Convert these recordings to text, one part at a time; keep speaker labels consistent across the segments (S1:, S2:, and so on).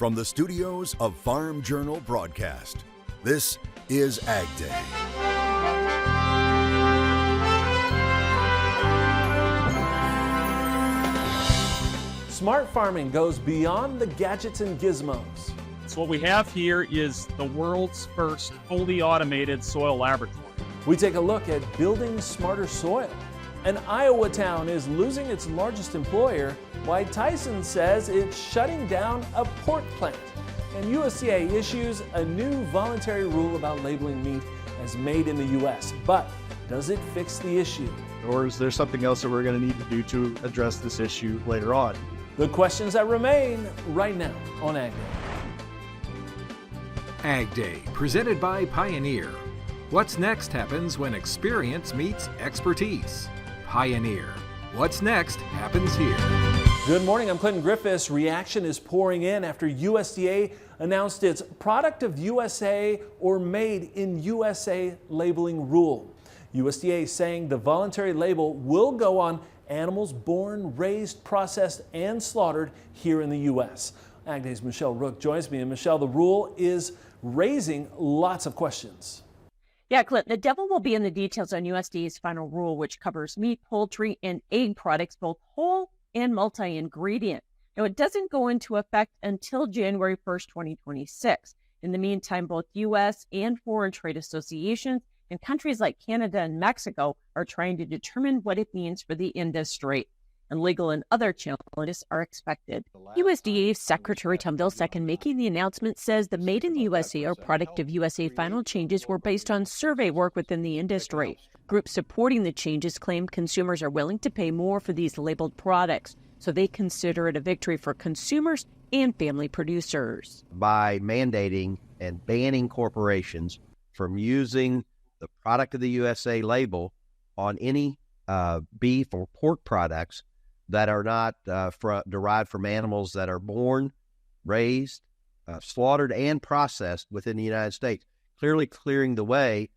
S1: From the studios of Farm Journal Broadcast, this is AgDay.
S2: Smart farming goes beyond the gadgets and gizmos.
S3: So what we have here is the world's first fully automated soil laboratory.
S2: We take a look at building smarter soil. An Iowa town is losing its largest employer, while Tyson says it's shutting down a pork plant. And USDA issues a new voluntary rule about labeling meat as made in the U.S. But does it fix the issue?
S4: Or is there something else that we're going to need to do to address this issue later on?
S2: The questions that remain right now on AgDay.
S5: AgDay, presented by Pioneer. What's next happens when experience meets expertise. Pioneer. What's next happens here.
S2: Good morning, I'm Clinton Griffiths. Reaction is pouring in after USDA announced its Product of USA or Made in USA labeling rule. USDA saying the voluntary label will go on animals born, raised, processed, and slaughtered here in the U.S. AgDay's Michelle Rook joins me. And Michelle, the rule is raising lots of questions.
S6: Yeah, Clint, the devil will be in the details on USDA's final rule, which covers meat, poultry, and egg products, both whole and multi-ingredient. Now, it doesn't go into effect until January 1st, 2026. In the meantime, both U.S. and foreign trade associations and countries like Canada and Mexico are trying to determine what it means for the industry. And legal and other challenges are expected. USDA Secretary Tom Vilsack, in making the announcement, says the Made in the USA or Product of USA final changes were based on survey work within the industry. Groups supporting the changes claim consumers are willing to pay more for these labeled products, so they consider it a victory for consumers and family producers.
S7: By mandating and banning corporations from using the Product of the USA label on any beef or pork products that are not derived from animals that are born, raised, slaughtered, and processed within the United States, clearly clearing the way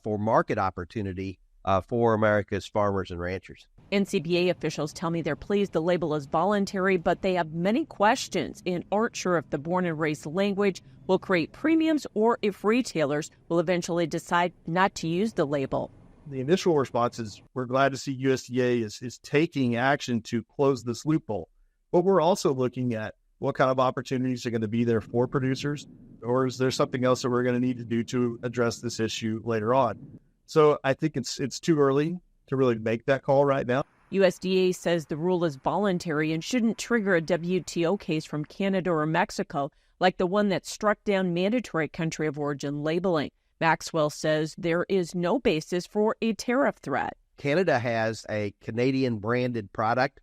S7: for market opportunity for America's farmers and ranchers.
S6: NCBA officials tell me they're pleased the label is voluntary, but they have many questions and aren't sure if the born and raised language will create premiums or if retailers will eventually decide not to use the label.
S4: The initial response is we're glad to see USDA is taking action to close this loophole. But we're also looking at what kind of opportunities are going to be there for producers, or is there something else that we're going to need to do to address this issue later on? So I think it's too early to really make that call right now.
S6: USDA says the rule is voluntary and shouldn't trigger a WTO case from Canada or Mexico, like the one that struck down mandatory country of origin labeling. Maxwell says there is no basis for a tariff threat.
S7: Canada has a Canadian branded product.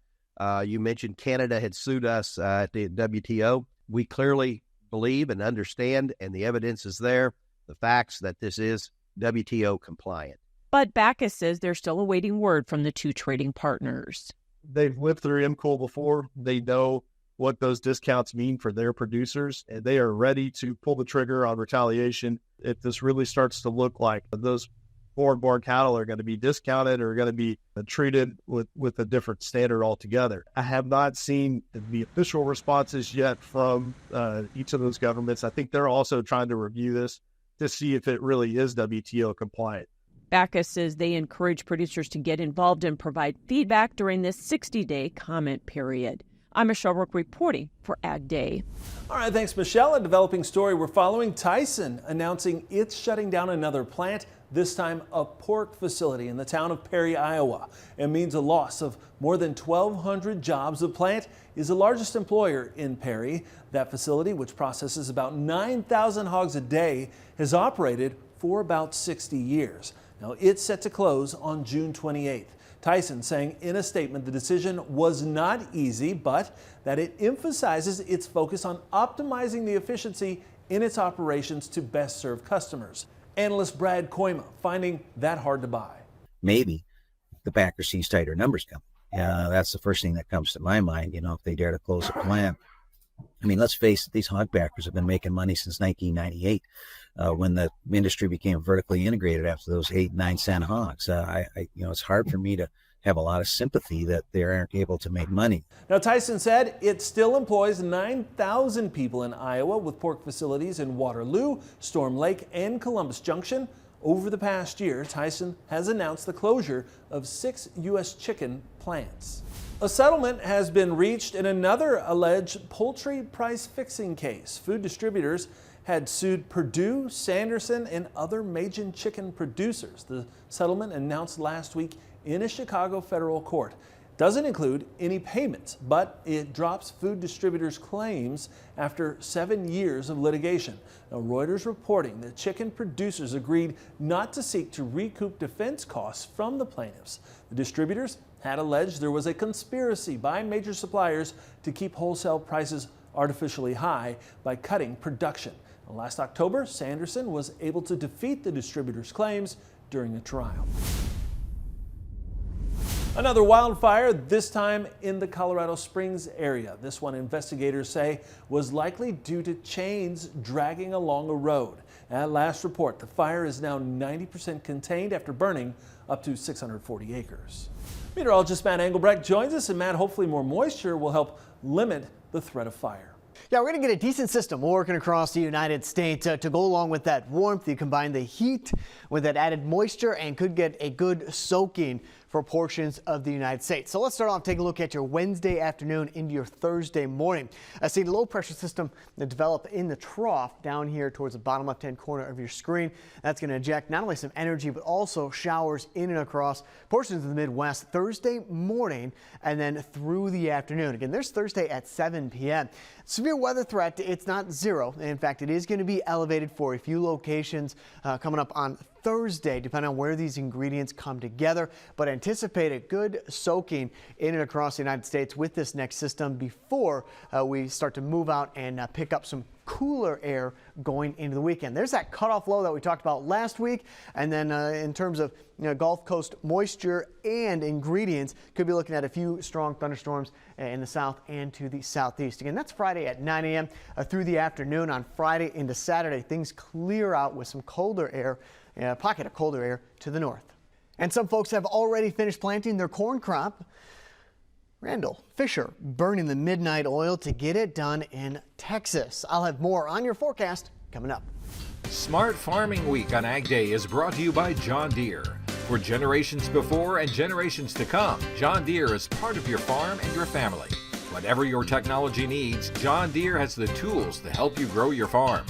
S7: You mentioned Canada had sued us at the WTO. We clearly believe and understand, and the evidence is there, the facts that this is WTO compliant.
S6: But Backus says they're still awaiting word from the two trading partners.
S4: They've lived through MCOL before. They know what those discounts mean for their producers, and they are ready to pull the trigger on retaliation if this really starts to look like those foreign-born cattle are going to be discounted or going to be treated with a different standard altogether. I have not seen the official responses yet from each of those governments. I think they're also trying to review this to see if it really is WTO compliant.
S6: Backus says they encourage producers to get involved and provide feedback during this 60-day comment period. I'm Michelle Rook reporting for AgDay.
S2: All right, thanks, Michelle. A developing story we're following. Tyson announcing it's shutting down another plant, this time a pork facility in the town of Perry, Iowa. It means a loss of more than 1,200 jobs. The plant is the largest employer in Perry. That facility, which processes about 9,000 hogs a day, has operated for about 60 years. Now, it's set to close on June 28th. Tyson saying in a statement the decision was not easy, but that it emphasizes its focus on optimizing the efficiency in its operations to best serve customers. Analyst Brad Koima finding that hard to buy.
S8: Maybe the backer sees tighter numbers coming. That's the first thing that comes to my mind, if they dare to close a plant. I mean, let's face it, these hog backers have been making money since 1998 when the industry became vertically integrated after those 8-9 cent hogs. It's hard for me to have a lot of sympathy that they aren't able to make money.
S2: Now, Tyson said it still employs 9,000 people in Iowa with pork facilities in Waterloo, Storm Lake, and Columbus Junction. Over the past year, Tyson has announced the closure of 6 U.S. chicken plants. A settlement has been reached in another alleged poultry price fixing case. Food distributors had sued Purdue, Sanderson, and other major chicken producers. The settlement announced last week in a Chicago federal court doesn't include any payments, but it drops food distributors' claims after 7 years of litigation. Now, Reuters reporting that chicken producers agreed not to seek to recoup defense costs from the plaintiffs. The distributors had alleged there was a conspiracy by major suppliers to keep wholesale prices artificially high by cutting production. Now, last October, Sanderson was able to defeat the distributors' claims during a trial. Another wildfire, this time in the Colorado Springs area. This one, investigators say, was likely due to chains dragging along a road. At last report, the fire is now 90% contained after burning up to 640 acres. Meteorologist Matt Engelbrecht joins us, and Matt, hopefully more moisture will help limit the threat of fire.
S9: Yeah, we're going to get a decent system working across the United States to go along with that warmth. You combine the heat with that added moisture and could get a good soaking for portions of the United States. So let's start off, take a look at your Wednesday afternoon into your Thursday morning. I see the low pressure system that develop in the trough down here towards the bottom left hand corner of your screen. That's going to inject not only some energy but also showers in and across portions of the Midwest Thursday morning and then through the afternoon. Again, there's Thursday at 7 p.m. Severe weather threat, it's not zero. In fact, it is going to be elevated for a few locations coming up on Thursday, depending on where these ingredients come together, but anticipate a good soaking in and across the United States with this next system before we start to move out and pick up some cooler air going into the weekend. There's that cutoff low that we talked about last week, and then in terms of Gulf Coast moisture and ingredients, could be looking at a few strong thunderstorms in the south and to the southeast. Again, that's Friday at 9 a.m. Through the afternoon on Friday into Saturday. Things clear out with some colder air, a pocket of colder air to the north. And some folks have already finished planting their corn crop. Randall Fisher burning the midnight oil to get it done in Texas. I'll have more on your forecast coming up.
S5: Smart Farming Week on AgDay is brought to you by John Deere. For generations before and generations to come, John Deere is part of your farm and your family. Whatever your technology needs, John Deere has the tools to help you grow your farm.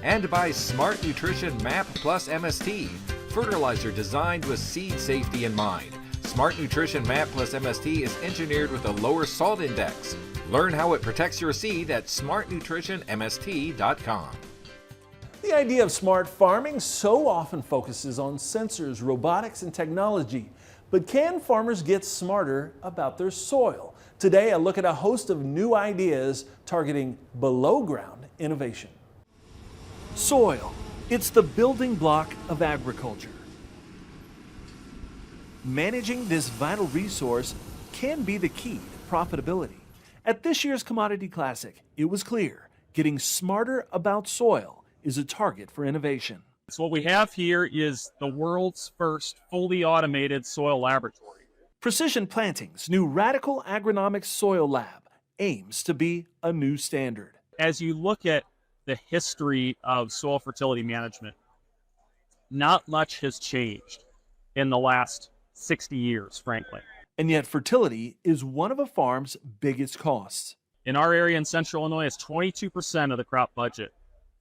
S5: And by Smart Nutrition MAP Plus MST, fertilizer designed with seed safety in mind. Smart Nutrition MAP Plus MST is engineered with a lower salt index. Learn how it protects your seed at smartnutritionmst.com.
S2: The idea of smart farming so often focuses on sensors, robotics, and technology. But can farmers get smarter about their soil? Today, I look at a host of new ideas targeting below-ground innovation. Soil. It's the building block of agriculture. Managing this vital resource can be the key to profitability. At this year's Commodity Classic, it was clear getting smarter about soil is a target for innovation.
S3: So what we have here is the world's first fully automated soil laboratory.
S2: Precision Planting's new Radical Agronomics Soil Lab aims to be a new standard.
S3: As you look at the history of soil fertility management, not much has changed in the last 60 years, frankly.
S2: And yet fertility is one of a farm's biggest costs.
S3: In our area in central Illinois, it's 22% of the crop budget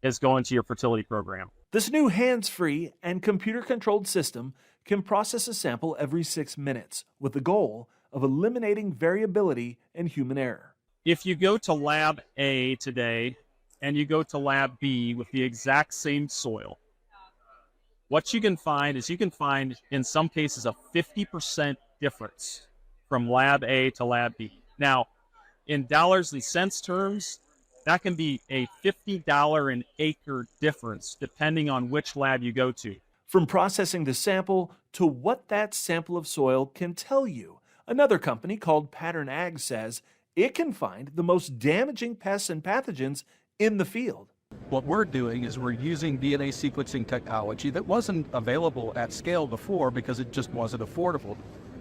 S3: is going to your fertility program.
S2: This new hands-free and computer-controlled system can process a sample every 6 minutes with the goal of eliminating variability and human error.
S3: If you go to Lab A today and you go to Lab B with the exact same soil, what you can find is in some cases a 50% difference from Lab A to Lab B. Now, in dollars and cents terms, that can be a $50 an acre difference depending on which lab you go to.
S2: From processing the sample to what that sample of soil can tell you. Another company called Pattern Ag says it can find the most damaging pests and pathogens in the field.
S10: What we're doing is we're using DNA sequencing technology that wasn't available at scale before because it just wasn't affordable.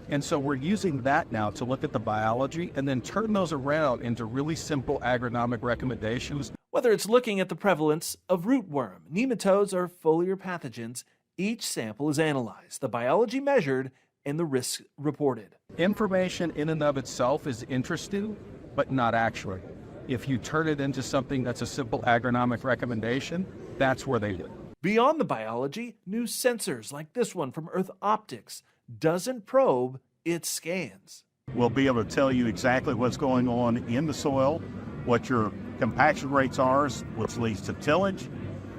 S10: And so we're using that now to look at the biology and then turn those around into really simple agronomic recommendations.
S2: Whether it's looking at the prevalence of rootworm, nematodes, or foliar pathogens, each sample is analyzed, the biology measured, and the risks reported.
S10: Information in and of itself is interesting, but not accurate. If you turn it into something that's a simple agronomic recommendation, that's where they do.
S2: Beyond the biology, new sensors like this one from Earth Optics doesn't probe, it scans.
S11: We'll be able to tell you exactly what's going on in the soil, what your compaction rates are, which leads to tillage,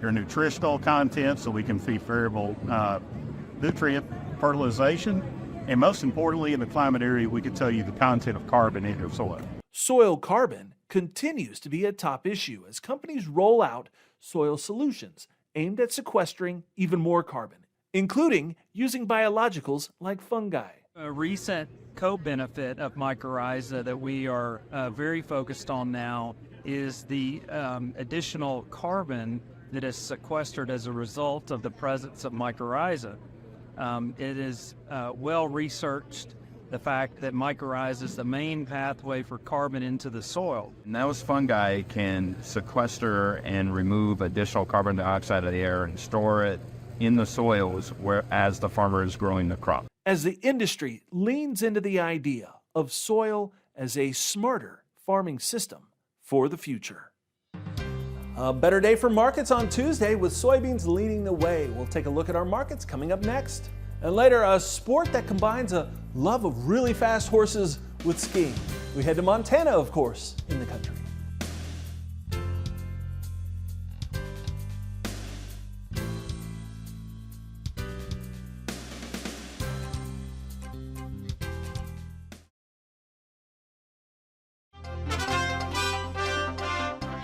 S11: your nutritional content, so we can feed variable nutrient fertilization, and most importantly, in the climate area, we can tell you the content of carbon in your soil.
S2: Soil carbon continues to be a top issue as companies roll out soil solutions aimed at sequestering even more carbon, including using biologicals like fungi.
S12: A recent co-benefit of mycorrhiza that we are very focused on now is the additional carbon that is sequestered as a result of the presence of mycorrhiza. It is well researched, the fact that mycorrhiza is the main pathway for carbon into the soil.
S13: And those fungi can sequester and remove additional carbon dioxide out of the air and store it in the soils as the farmer is growing the crop.
S2: As the industry leans into the idea of soil as a smarter farming system for the future. A better day for markets on Tuesday with soybeans leading the way. We'll take a look at our markets coming up next. And later, a sport that combines a love of really fast horses with skiing. We head to Montana, of course, in the country.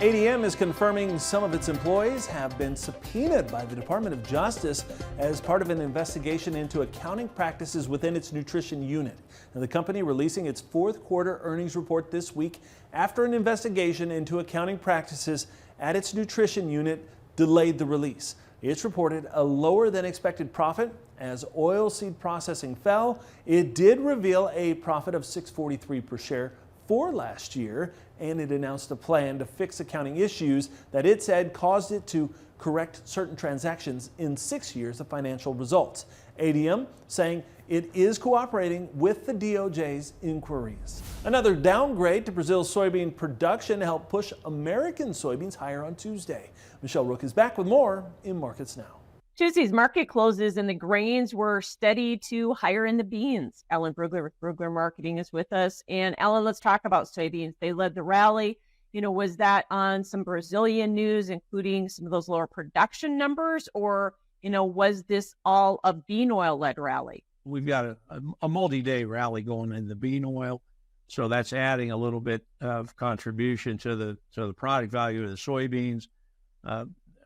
S2: 8AM is confirming some of its employees have been subpoenaed by the Department of Justice as part of an investigation into accounting practices within its nutrition unit. And the company releasing its fourth quarter earnings report this week after an investigation into accounting practices at its nutrition unit delayed the release. It's reported a lower than expected profit as oilseed processing fell. It did reveal a profit of $6.43 per share for last year, and it announced a plan to fix accounting issues that it said caused it to correct certain transactions in 6 years of financial results. ADM saying it is cooperating with the DOJ's inquiries. Another downgrade to Brazil's soybean production helped push American soybeans higher on Tuesday. Michelle Rook is back with more in Markets Now.
S6: Tuesday's market closes and the grains were steady to higher in the beans. Ellen Brugler with Brugler Marketing is with us. And Ellen, let's talk about soybeans. They led the rally. Was that on some Brazilian news, including some of those lower production numbers, or, was this all a bean oil led rally?
S14: We've got a multi-day rally going in the bean oil. So that's adding a little bit of contribution to the product value of the soybeans.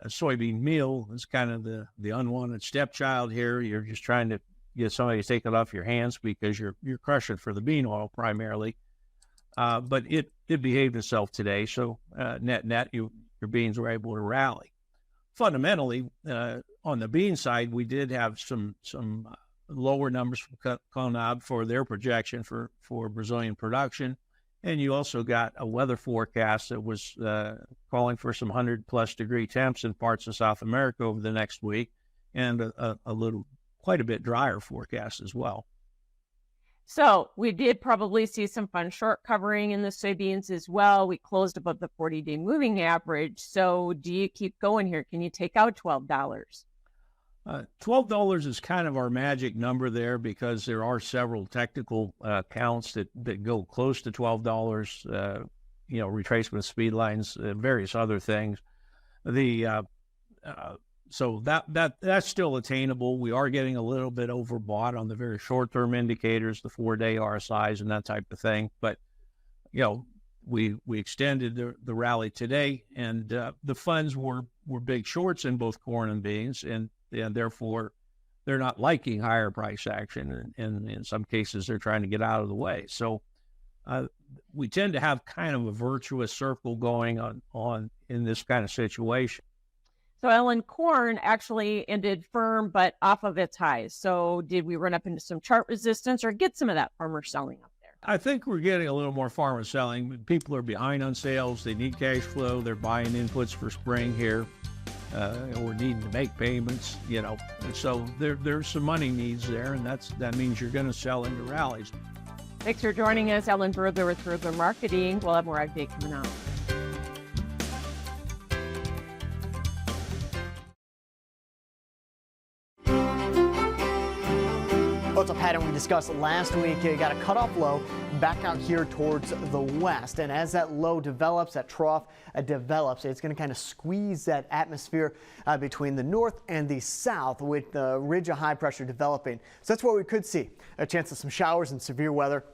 S14: A soybean meal is kind of the unwanted stepchild here. You're just trying to get somebody to take it off your hands because you're crushing for the bean oil primarily. But it behaved itself today. So net, your beans were able to rally. Fundamentally, on the bean side, we did have some lower numbers from CONAB for their projection for Brazilian production. And you also got a weather forecast that was calling for some 100-plus degree temps in parts of South America over the next week, and quite a bit drier forecast as well.
S6: So we did probably see some fun short covering in the soybeans as well. We closed above the 40-day moving average. So do you keep going here? Can you take out $12?
S14: $12 is kind of our magic number there because there are several technical counts that go close to $12, retracement of speed lines, various other things. So that's still attainable. We are getting a little bit overbought on the very short-term indicators, the 4-day RSIs and that type of thing. But, we extended the rally today, and the funds were big shorts in both corn and beans, and therefore they're not liking higher price action, and in some cases they're trying to get out of the way. So we tend to have kind of a virtuous circle going on in this kind of situation.
S6: So Ellen, corn actually ended firm, but off of its highs. So did we run up into some chart resistance or get some of that farmer selling up there?
S14: I think we're getting a little more farmer selling. People are behind on sales. They need cash flow. They're buying inputs for spring here. Or needing to make payments, you know. And so there's some money needs there, and that means you're going to sell into rallies.
S6: Thanks for joining us, Ellen Berger with Berger Marketing. We'll have more AgDay coming up.
S9: Well, it's a pattern we discussed last week. You got a cutoff low back out here towards the west. And as that low develops, that trough develops, it's going to kind of squeeze that atmosphere between the north and the south with the ridge of high pressure developing. So that's what we could see. A chance of some showers and severe weather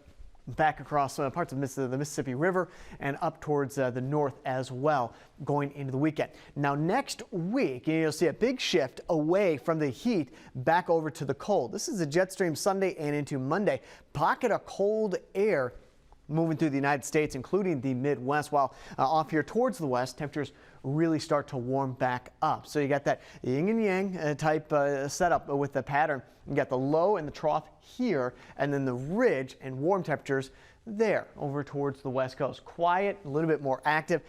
S9: back across parts of the Mississippi River and up towards the north as well going into the weekend. Now next week you'll see a big shift away from the heat back over to the cold. This is a jet stream Sunday and into Monday. Pocket of cold air moving through the United States, including the Midwest, while off here towards the west, temperatures really start to warm back up. So you got that yin and yang type setup with the pattern. You got the low and the trough here, and then the ridge and warm temperatures there over towards the west coast. Quiet, a little bit more active,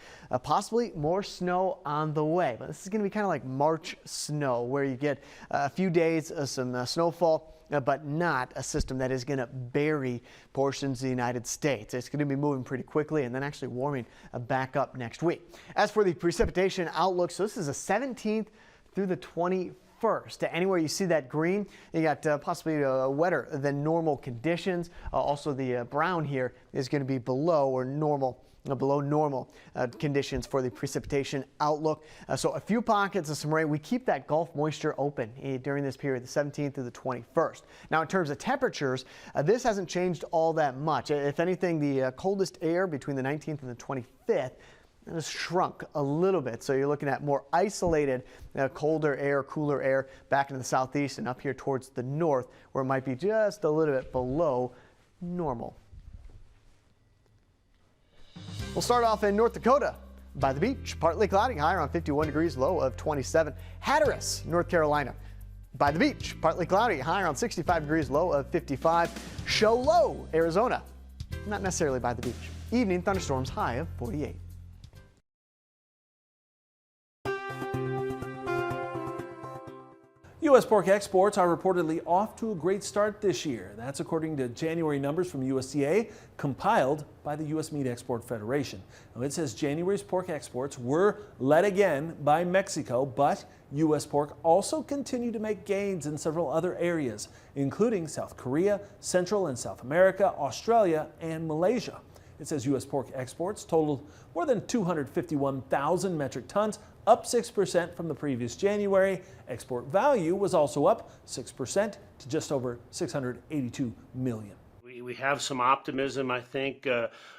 S9: possibly more snow on the way. But this is going to be kind of like March snow, where you get a few days of some snowfall, but not a system that is going to bury portions of the United States. It's going to be moving pretty quickly and then actually warming back up next week. As for the precipitation outlook, so this is the 17th through the 21st. Anywhere you see that green, you got possibly wetter than normal conditions. Also, the brown here is going to be below normal conditions for the precipitation outlook. So a few pockets of some rain. We keep that Gulf moisture open during this period, the 17th through the 21st. Now, in terms of temperatures, this hasn't changed all that much. If anything, the coldest air between the 19th and the 25th has shrunk a little bit. So you're looking at more isolated colder air, cooler air back into the southeast and up here towards the north, where it might be just a little bit below normal. We'll start off in North Dakota by the beach. Partly cloudy, high around 51 degrees, low of 27. Hatteras, North Carolina. By the beach, partly cloudy, high around 65 degrees, low of 55. Show Low, Arizona. Not necessarily by the beach. Evening thunderstorms, high of 48.
S2: U.S. pork exports are reportedly off to a great start this year. That's according to January numbers from USDA compiled by the U.S. Meat Export Federation. Now, it says January's pork exports were led again by Mexico, but U.S. pork also continued to make gains in several other areas, including South Korea, Central and South America, Australia, and Malaysia. It says U.S. pork exports totaled more than 251,000 metric tons, up 6% from the previous January. Export value was also up 6% to just over $682 million.
S15: We have some optimism, I think,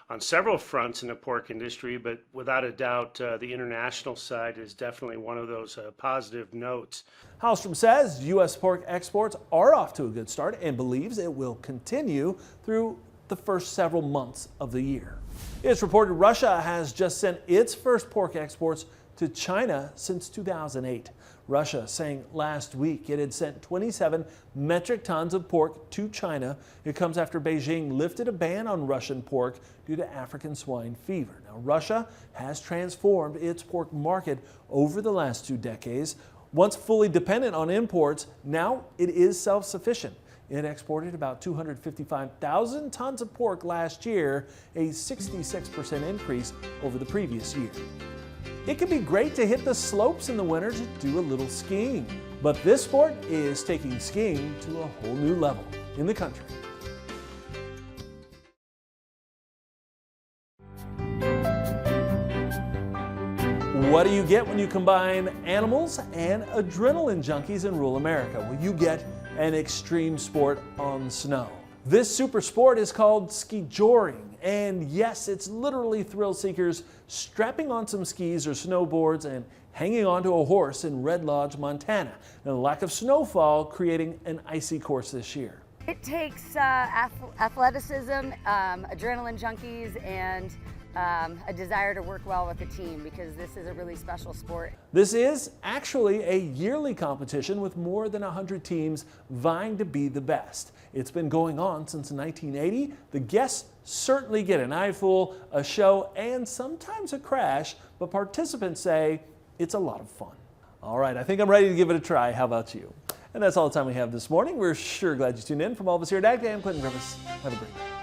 S15: on several fronts in the pork industry, but without a doubt, the international side is definitely one of those positive notes.
S2: Hallstrom says U.S. pork exports are off to a good start and believes it will continue through the first several months of the year. It's reported Russia has just sent its first pork exports to China since 2008. Russia saying last week it had sent 27 metric tons of pork to China. It comes after Beijing lifted a ban on Russian pork due to African swine fever. Now, Russia has transformed its pork market over the last 2 decades. Once fully dependent on imports, now it is self-sufficient. It exported about 255,000 tons of pork last year, a 66% increase over the previous year. It can be great to hit the slopes in the winter to do a little skiing, but this sport is taking skiing to a whole new level in the country. What do you get when you combine animals and adrenaline junkies in rural America? Well, you get an extreme sport on snow. This super sport is called ski joring, and yes, it's literally thrill seekers strapping on some skis or snowboards and hanging onto a horse in Red Lodge, Montana. Now, the lack of snowfall creating an icy course this year.
S16: It takes athleticism, adrenaline junkies, and a desire to work well with the team, because this is a really special sport.
S2: This is actually a yearly competition with more than 100 teams vying to be the best. It's been going on since 1980. The guests certainly get an eyeful, a show, and sometimes a crash, but participants say it's a lot of fun. All right, I think I'm ready to give it a try. How about you? And that's all the time we have this morning. We're sure glad you tuned in. From all of us here at AgDay, I'm Clinton Griffiths. Have a great day.